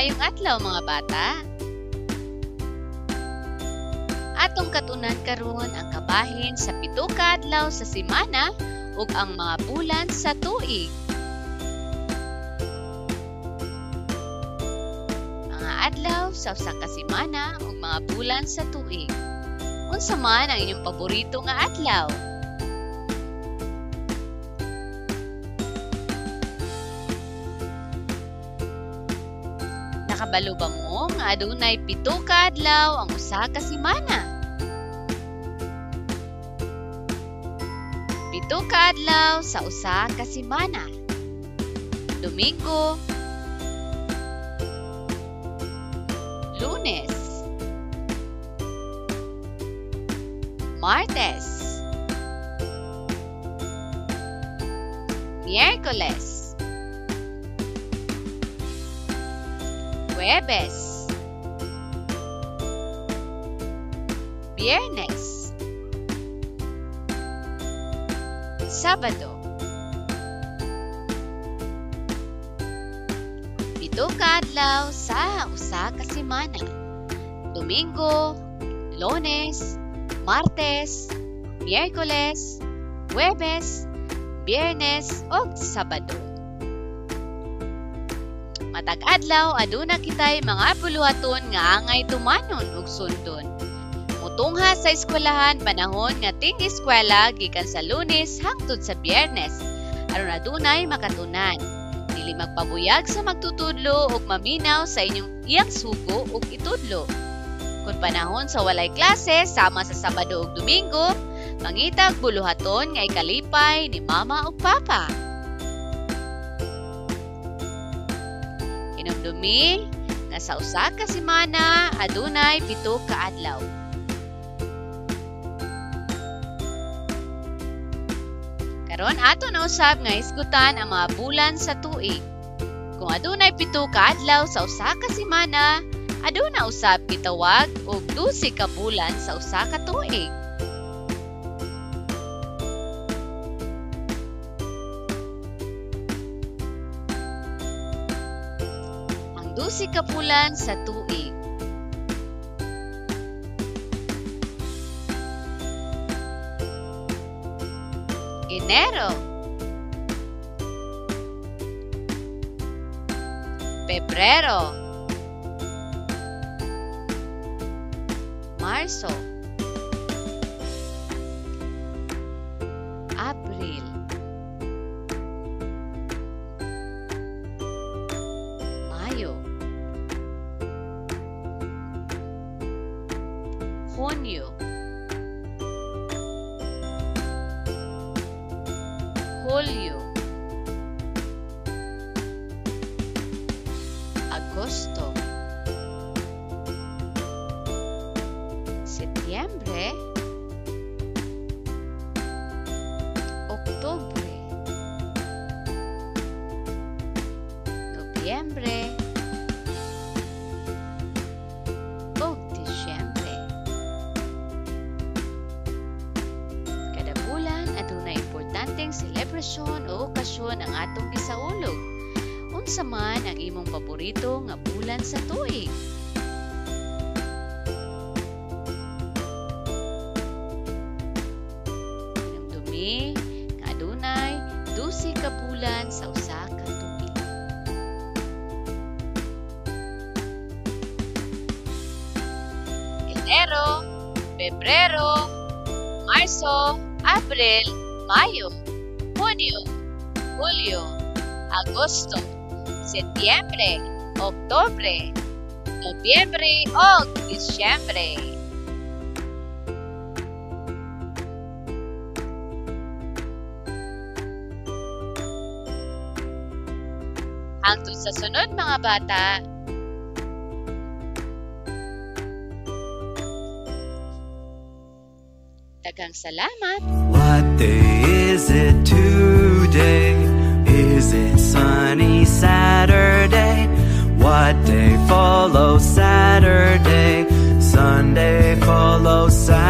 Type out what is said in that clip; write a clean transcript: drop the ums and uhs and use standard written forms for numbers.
Mayong adlaw mga bata. Atong katunan karon ang kabahin sa 7 ka adlaw sa semana ug ang mga bulan sa tuig. Mga adlaw sa usa ka semana ug mga bulan sa tuig. Unsa man ang inyong paborito nga adlaw? Nakabalo ba mo nga adunay 7 ka adlaw ang usa ka semana? 7 ka adlaw sa usa ka semana. Domingo, Lunes, Martes, Miyerkules, Huwebes, Biyernes, Sabado. 7 ka adlaw sa usa ka semana. Domingo, Lunes, Martes, Miyerkules, Huwebes, Biyernes ug Sabado. Matag adlaw aduna kitay mga buluhaton nga angay tumanon ug sundon. Mutungha sa eskwelahan panahon nga ting-eskwela gikan sa Lunes hangtod sa Biyernes aron adunay makatunan. Dili magpabuyag sa magtutudlo ug maminaw sa inyong iyang sugo ug itudlo. Kung panahon sa walay klase sama sa Sabado ug Domingo, mangitag buluhaton nga ikalipay ni Mama ug Papa. Hinumdumi nga sa usa ka semana adunay 7 ka adlaw. Karon ato na usab nga isgutan ang mga bulan sa tuig. Kung adunay 7 ka adlaw sa usa ka semana, aduna usab gitawag og 12 ka bulan sa usa ka tuig. Ang 12 ka bulan sa tuig. Enero, Pebrero, Marso, Abril, Mayo, Hunyo, Hulyo, Agosto, Setyembre, Oktubre, Nobyembre, ug Disyembre. Kada bulan adunay importanteng selebrasyon o okasyon ang atong gisaulog. Unsa man ang imong paborito nga bulan sa tuig? Hinumdumi nga adunay 12 ka bulan sa usa ka tuig. Enero, Pebrero, Marso, Abril, Mayo, Hunyo, Hulyo, Agosto, Setyembre, Oktubre, Nobyembre ug Disyembre. Hangtod sa sunod mga bata. Daghang salamat. What day is it today? Is it sunny Saturday? What day follows Saturday? Sunday follows Saturday.